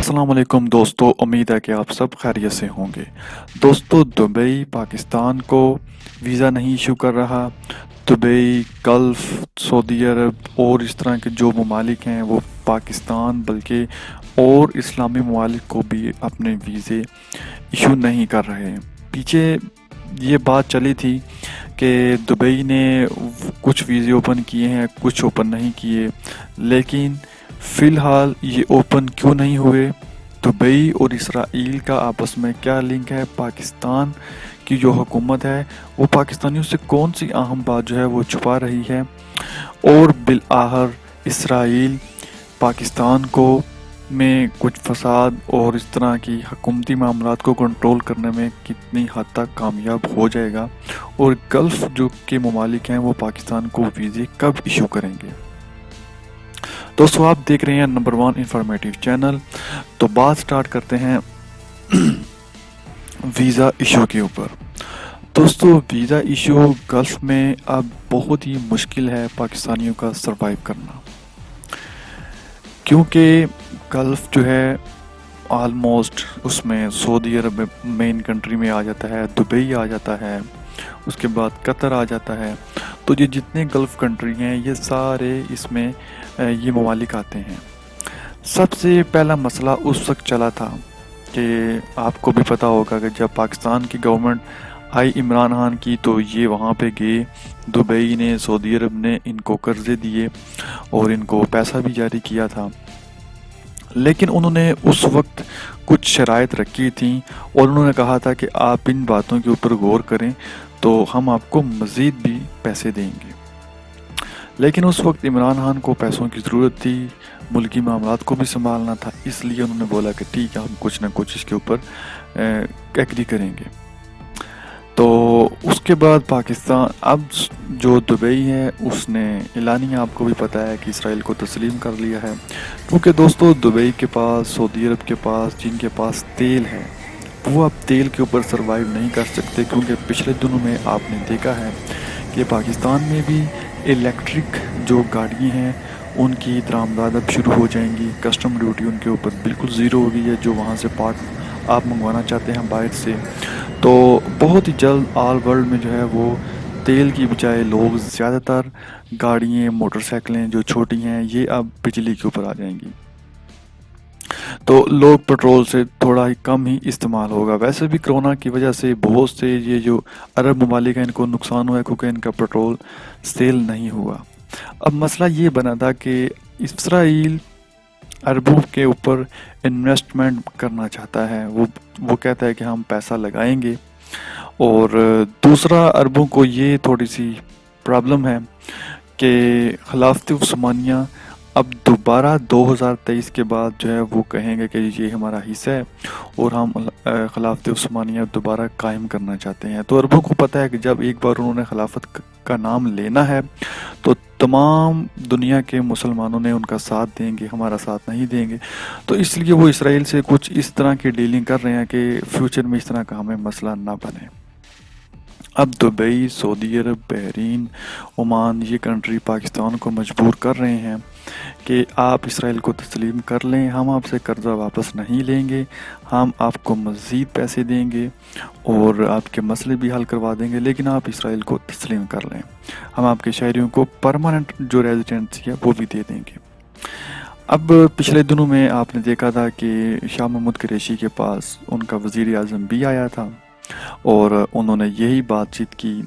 السلام علیکم دوستو، امید ہے کہ آپ سب خیریت سے ہوں گے۔ دوستو، دبئی پاکستان کو ویزا نہیں ایشو کر رہا۔ دبئی، گلف، سعودی عرب اور اس طرح کے جو ممالک ہیں وہ پاکستان بلکہ اور اسلامی ممالک کو بھی اپنے ویزے ایشو نہیں کر رہے ہیں۔ پیچھے یہ بات چلی تھی کہ دبئی نے کچھ ویزے اوپن کیے ہیں، کچھ اوپن نہیں کیے، لیکن فی الحال یہ اوپن کیوں نہیں ہوئے؟ دبئی اور اسرائیل کا آپس میں کیا لنک ہے؟ پاکستان کی جو حکومت ہے وہ پاکستانیوں سے کون سی اہم بات جو ہے وہ چھپا رہی ہے؟ اور بالآخر اسرائیل پاکستان کو میں کچھ فساد اور اس طرح کی حکومتی معاملات کو کنٹرول کرنے میں کتنی حد تک کامیاب ہو جائے گا؟ اور گلف جو کے ممالک ہیں وہ پاکستان کو ویزے کب ایشو کریں گے؟ دوستو، آپ دیکھ رہے ہیں نمبر 1 انفارمیٹیو چینل۔ تو بات سٹارٹ کرتے ہیں ویزا ایشو کے اوپر۔ دوستو، ویزا ایشو گلف میں اب بہت ہی مشکل ہے پاکستانیوں کا سروائیو کرنا، کیونکہ گلف جو ہے آلموسٹ اس میں سعودی عرب مین کنٹری میں آ جاتا ہے، دبئی آ جاتا ہے، اس کے بعد قطر آ جاتا ہے۔ تو یہ جتنے گلف کنٹری ہیں یہ سارے اس میں یہ ممالک آتے ہیں۔ سب سے پہلا مسئلہ اس وقت چلا تھا کہ آپ کو بھی پتا ہوگا کہ جب پاکستان کی گورنمنٹ آئی عمران خان کی تو یہ وہاں پہ گئے، دبئی نے، سعودی عرب نے ان کو قرضے دیے اور ان کو پیسہ بھی جاری کیا تھا، لیکن انہوں نے اس وقت کچھ شرائط رکھی تھیں اور انہوں نے کہا تھا کہ آپ ان باتوں کے اوپر غور کریں تو ہم آپ کو مزید بھی پیسے دیں گے۔ لیکن اس وقت عمران خان کو پیسوں کی ضرورت تھی، ملکی معاملات کو بھی سنبھالنا تھا، اس لیے انہوں نے بولا کہ ٹھیک ہے، ہم کچھ نہ کچھ اس کے اوپر ایگری کریں گے۔ تو اس کے بعد پاکستان اب جو دبئی ہے اس نے اعلانیہ آپ کو بھی پتا ہے کہ اسرائیل کو تسلیم کر لیا ہے، کیونکہ دوستو دبئی کے پاس، سعودی عرب کے پاس، جن کے پاس تیل ہے وہ اب تیل کے اوپر سروائیو نہیں کر سکتے، کیونکہ پچھلے دنوں میں آپ نے دیکھا ہے کہ پاکستان میں بھی الیکٹرک جو گاڑی ہیں ان کی درآمدات اب شروع ہو جائیں گی، کسٹم ڈیوٹی ان کے اوپر بالکل زیرو ہو گئی ہے، جو وہاں سے پارٹ آپ منگوانا چاہتے ہیں باہر سے۔ تو بہت ہی جلد آل ورلڈ میں جو ہے وہ تیل کی بجائے لوگ زیادہ تر گاڑیاں، موٹر سائیکلیں جو چھوٹی ہیں یہ اب بجلی کے اوپر آ جائیں گی، تو لوگ پیٹرول سے تھوڑا ہی کم ہی استعمال ہوگا۔ ویسے بھی کرونا کی وجہ سے بہت سے یہ جو عرب ممالک ہیں ان کو نقصان ہوا ہے، کیونکہ ان کا پیٹرول سیل نہیں ہوا۔ اب مسئلہ یہ بنا تھا کہ اسرائیل عربوں کے اوپر انویسٹمنٹ کرنا چاہتا ہے، وہ کہتا ہے کہ ہم پیسہ لگائیں گے، اور دوسرا عربوں کو یہ تھوڑی سی پرابلم ہے کہ خلافت عثمانیہ اب دوبارہ 2023 کے بعد جو ہے وہ کہیں گے کہ یہ ہمارا حصہ ہے اور ہم خلافت عثمانیہ دوبارہ قائم کرنا چاہتے ہیں۔ تو عربوں کو پتہ ہے کہ جب ایک بار انہوں نے خلافت کا نام لینا ہے تو تمام دنیا کے مسلمانوں نے ان کا ساتھ دیں گے، ہمارا ساتھ نہیں دیں گے، تو اس لیے وہ اسرائیل سے کچھ اس طرح کی ڈیلنگ کر رہے ہیں کہ فیوچر میں اس طرح کا ہمیں مسئلہ نہ بنے۔ اب دبئی، سعودی عرب، بحرین، عمان یہ کنٹری پاکستان کو مجبور کر رہے ہیں کہ آپ اسرائیل کو تسلیم کر لیں، ہم آپ سے قرضہ واپس نہیں لیں گے، ہم آپ کو مزید پیسے دیں گے اور آپ کے مسئلے بھی حل کروا دیں گے، لیکن آپ اسرائیل کو تسلیم کر لیں، ہم آپ کے شہریوں کو پرماننٹ جو ریزیڈنسی ہے وہ بھی دے دیں گے۔ اب پچھلے دنوں میں آپ نے دیکھا تھا کہ شاہ محمود قریشی کے پاس ان کا وزیر اعظم بھی آیا تھا اور انہوں نے یہی بات چیت کی،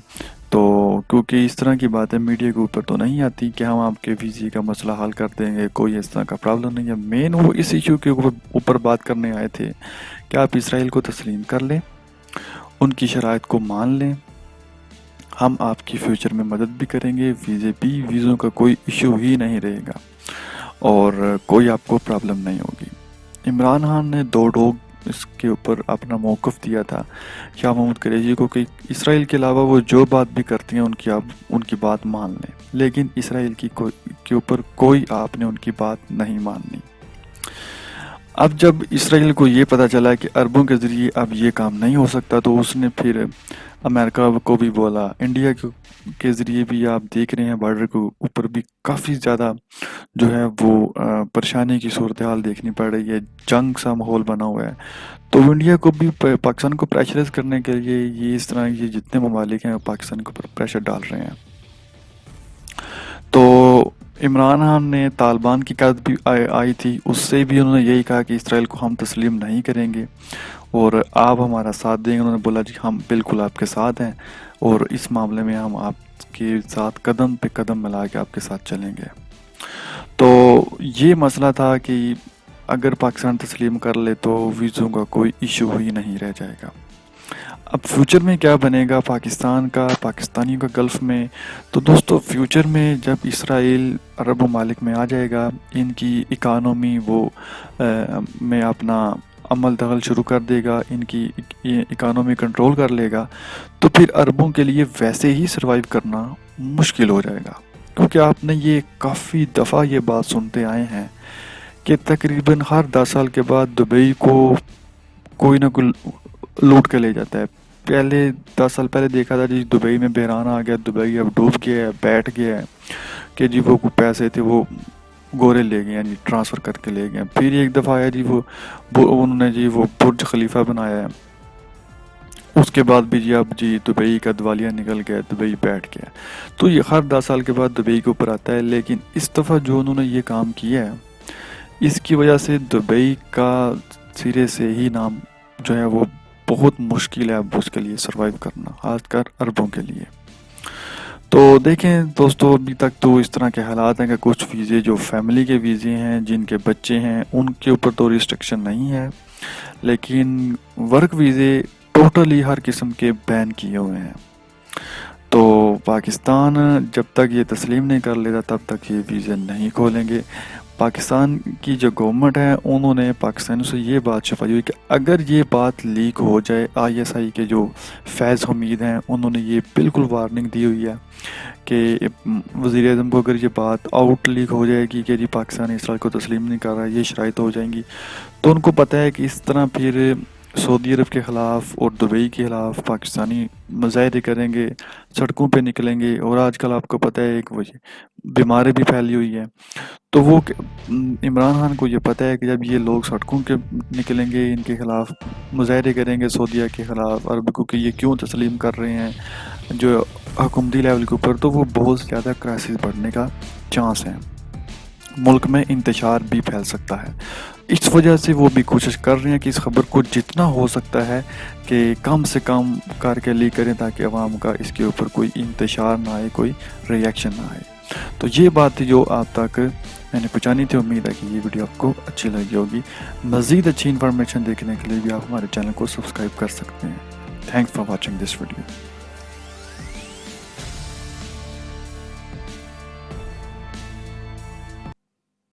تو کیونکہ اس طرح کی باتیں میڈیا کے اوپر تو نہیں آتی کہ ہم آپ کے ویزے کا مسئلہ حل کر دیں گے، کوئی اس طرح کا پرابلم نہیں ہے، مین وہ اس ایشو کے اوپر بات کرنے آئے تھے کہ آپ اسرائیل کو تسلیم کر لیں، ان کی شرائط کو مان لیں، ہم آپ کی فیوچر میں مدد بھی کریں گے، ویزوں کا کوئی ایشو ہی نہیں رہے گا اور کوئی آپ کو پرابلم نہیں ہوگی۔ عمران خان نے دو ڈوگ اس کے اوپر اپنا موقف دیا تھا شاہ محمود قریشی کو کہ اسرائیل کے علاوہ وہ جو بات بھی کرتی ہیں ان کی بات مان لیں، لیکن اسرائیل کے اوپر کوئی آپ نے ان کی بات نہیں ماننی۔ اب جب اسرائیل کو یہ پتا چلا کہ عربوں کے ذریعے اب یہ کام نہیں ہو سکتا تو اس نے پھر امریکہ کو بھی بولا، انڈیا کے ذریعے بھی آپ دیکھ رہے ہیں بارڈر کے اوپر بھی کافی زیادہ جو ہے وہ پریشانی کی صورتحال دیکھنی پڑ رہی ہے، جنگ سا ماحول بنا ہوا ہے۔ تو انڈیا کو بھی پاکستان کو پریشرائز کرنے کے لیے یہ اس طرح یہ جتنے ممالک ہیں پاکستان کے اوپر پریشر ڈال رہے ہیں۔ تو عمران خان نے طالبان کی قیادت بھی آئی تھی، اس سے بھی انہوں نے یہی کہا کہ اسرائیل کو ہم تسلیم نہیں کریں گے اور آپ ہمارا ساتھ دیں گے۔ انہوں نے بولا جی ہم بالکل آپ کے ساتھ ہیں اور اس معاملے میں ہم آپ کے ساتھ قدم پہ قدم ملا کے آپ کے ساتھ چلیں گے۔ تو یہ مسئلہ تھا کہ اگر پاکستان تسلیم کر لے تو ویزوں کا کوئی ایشو ہی نہیں رہ جائے گا۔ اب فیوچر میں کیا بنے گا پاکستان کا، پاکستانیوں کا گلف میں؟ تو دوستو فیوچر میں جب اسرائیل عرب ممالک میں آ جائے گا، ان کی اکانومی وہ میں اپنا عمل دخل شروع کر دے گا، ان کی اکانومی کنٹرول کر لے گا، تو پھر عربوں کے لیے ویسے ہی سروائیو کرنا مشکل ہو جائے گا۔ کیونکہ آپ نے یہ کافی دفعہ یہ بات سنتے آئے ہیں کہ تقریباً ہر 10 سال کے بعد دبئی کو کوئی نہ کوئی لوٹ کے لے جاتا ہے۔ پہلے 10 سال پہلے دیکھا تھا جی دبئی میں بحران آ گیا، دبئی اب ڈوب گیا ہے، بیٹھ گیا ہے کہ جی وہ پیسے تھے وہ گورے لے گئے ہیں جی، ٹرانسفر کر کے لے گئے ہیں۔ پھر ایک دفعہ آیا جی وہ انہوں نے جی وہ برج خلیفہ بنایا ہے، اس کے بعد بھی جی اب جی دبئی کا دیوالیہ نکل گیا، دبئی بیٹھ گیا۔ تو یہ ہر 10 سال کے بعد دبئی کے اوپر آتا ہے، لیکن اس دفعہ جو انہوں نے یہ کام کیا ہے اس کی وجہ سے دبئی کا سرے سے ہی نام جو ہے وہ بہت مشکل ہے اب اس کے لیے سروائیو کرنا، خاص کر عربوں کے لیے۔ تو دیکھیں دوستو ابھی تک تو اس طرح کے حالات ہیں کہ کچھ ویزے جو فیملی کے ویزے ہیں، جن کے بچے ہیں، ان کے اوپر تو ریسٹرکشن نہیں ہے، لیکن ورک ویزے ٹوٹلی ہر قسم کے بین کیے ہوئے ہیں۔ تو پاکستان جب تک یہ تسلیم نہیں کر لیتا تب تک یہ ویزے نہیں کھولیں گے۔ پاکستان کی جو گورنمنٹ ہے انہوں نے پاکستانیوں سے یہ بات شفائی ہوئی کہ اگر یہ بات لیک ہو جائے، آئی ایس آئی کے جو فیض حمید ہیں انہوں نے یہ بالکل وارننگ دی ہوئی ہے کہ وزیر اعظم کو اگر یہ بات آؤٹ لیک ہو جائے گی کہ جی پاکستان اسرائیل کو تسلیم نہیں کر رہا، یہ شرائط ہو جائیں گی، تو ان کو پتہ ہے کہ اس طرح پھر سعودی عرب کے خلاف اور دبئی کے خلاف پاکستانی مظاہرے کریں گے، سڑکوں پہ نکلیں گے، اور آج کل آپ کو پتہ ہے ایک وجہ بیماری بھی پھیلی ہوئی ہے۔ تو وہ عمران خان کو یہ پتہ ہے کہ جب یہ لوگ سڑکوں کے نکلیں گے، ان کے خلاف مظاہرے کریں گے سعودیہ کے خلاف، عرب کو کہ یہ کیوں تسلیم کر رہے ہیں جو حکومتی لیول کے اوپر، تو وہ بہت زیادہ کرائسس بڑھنے کا چانس ہے، ملک میں انتشار بھی پھیل سکتا ہے۔ اس وجہ سے وہ بھی کوشش کر رہے ہیں کہ اس خبر کو جتنا ہو سکتا ہے کہ کم سے کم کر کے لیک کریں تاکہ عوام کا اس کے اوپر کوئی انتشار نہ آئے، کوئی ریاکشن نہ آئے۔ تو یہ بات تھی جو آپ تک میں نے پہنچانی تھی، امید ہے کہ یہ ویڈیو آپ کو اچھی لگی ہوگی۔ مزید اچھی انفارمیشن دیکھنے کے لیے بھی آپ ہمارے چینل کو سبسکرائب کر سکتے ہیں۔ Thanks for watching this video.